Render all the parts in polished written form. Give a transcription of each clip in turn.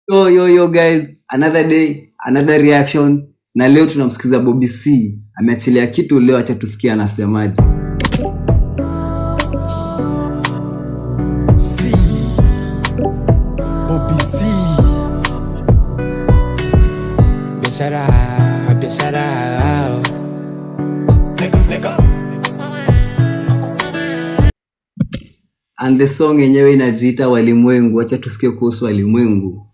Yo guys, another day, another reaction. Na leo tunamsikiza Bobby C. Ameachilia kitu leo, acha tusikie anasemaje. Bobby C. Biashara. Lega. And the song yenyewe inajiita Walimwengu. Acha tusikie kuhusu Walimwengu.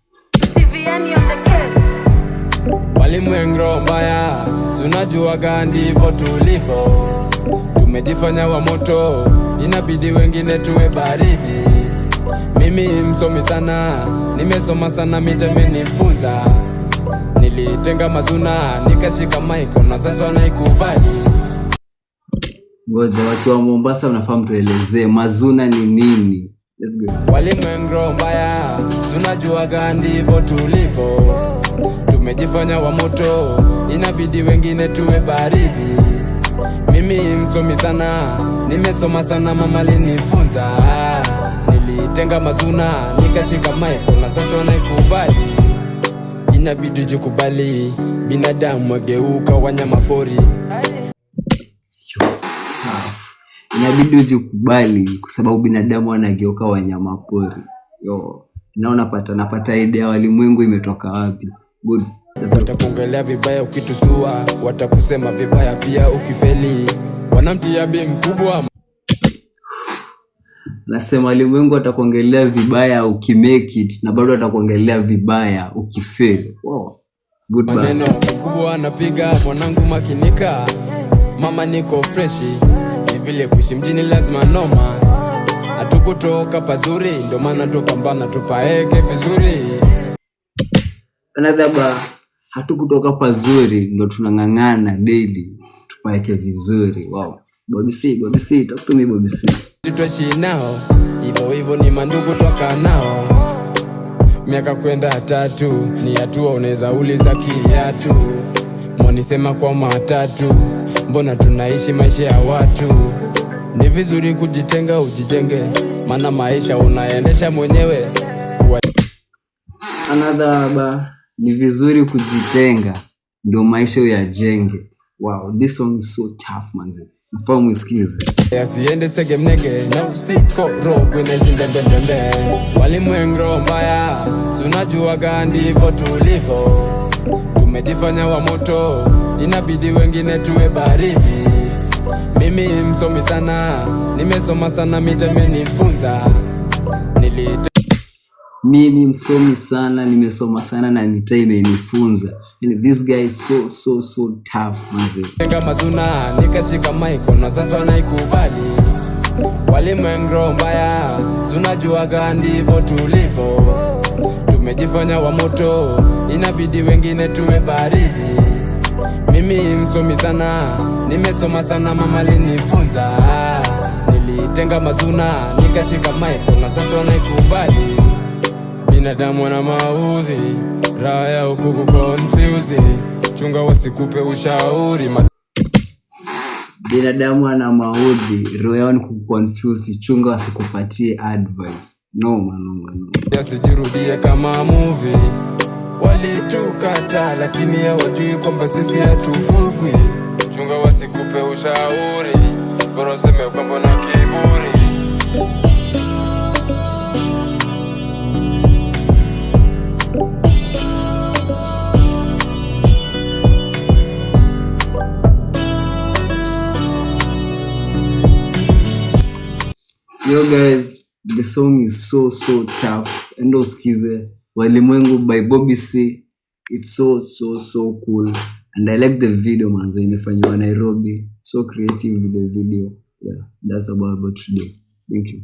Walimwengu mbaya, tunajua gani hivyo tulivyo. Tumejifanya wa moto, inabidi wengine tuwe baridi. Mimi msomi sana, nimesoma sana, mimenifunza. Nilitenga mazuna, nikashika mic na sasa naikubali. Ngoja watu wa Mombasa unafahamu, tuelezee mazuna ni nini? Let's go. Walimwengu mbaya, tunajua gani hivyo tulivyo. Tumejifanya wa moto, inabidi wengine tuwe baridi. Mimi msomi sana, nimesoma sana, mama alinifunza. Nilitenga mazuna, nikashika mic na sasa naikubali. Inabidi jikubali, binadamu wageuka wanyama pori. Inabidi ujikubali kwa sababu binadamu wanageuka wanyama pori. Napata idea Walimwengu imetoka wapi? Good. Watakuongelea vibaya ukitusua, watakusema vibaya pia ukifeli. Wanamtia bei mkubwa. Nasema Walimwengu watakuongelea vibaya ukimake it, na bado watakuongelea vibaya ukifeli. Good. Maneno mkubwa anapiga, mwanangu makinika. Mama niko freshi, ni vile kuishi mjini lazima noma. Hatukutoka pazuri, ndio maana tupambana tupaeke vizuri. Hatukutoka pazuri, ndio tunang'ang'ana daily tupaeke vizuri. Bobby C, talk to me Bobby C. Tutaishi nao, hivyo ni mandugu toka nao. Miaka kwenda 3, ni hatua unaweza uliza kiatu. Mwanisema kwa matatu, mbona tunaishi maisha ya watu? Ni vizuri kujitenga ujijenge, maana maisha unaendesha mwenyewe. Ni vizuri kujitenga ndio maisha uyajenge. This song is so tough manzi. Mfahamu isikize. Yasiende segemnege na usiko rogo nezindembendembe. Walimwengu mbaya, tunajua gani hivyo tulivyo. Tumejifanya wa moto, inabidi wengine tuwe baridi. Mimi msomi sana, nimesoma sana, mimenifunza. Mimi msomi sana, nimesoma sana na imenifunza. This guy is so tough manzi. Tenga mazuna, nikashika mic na sasa naikubali. Walimwengu mbaya, tunajua gani hivyo tulivyo. Tumejifanya wa moto, inabidi wengine tuwe baridi. Mimi msomi sana, nimesoma sana, mama alinifunza. Nilitenga mazuna, nikashika mic na sasa naikubali. Binadamu wana maudhi, raha ya kukuconfuse. Chunga wasikupe ushauri. Binadamu wana maudhi, roho yao kukuconfuse. Chunga wasikupatie advice. No. Yasijirudie kama movie. Walitukata lakini hawajui kwamba sisi hatufugwi. Chunga wasikupe ushauri, bora useme kwamba na kiburi. Yo guys, the song is so tough. Endo usikize Walimwengu by Bobby C. It's so cool. And I like the video manze, imefanywa Nairobi. So creative with the video. Yeah, that's about today. Thank you.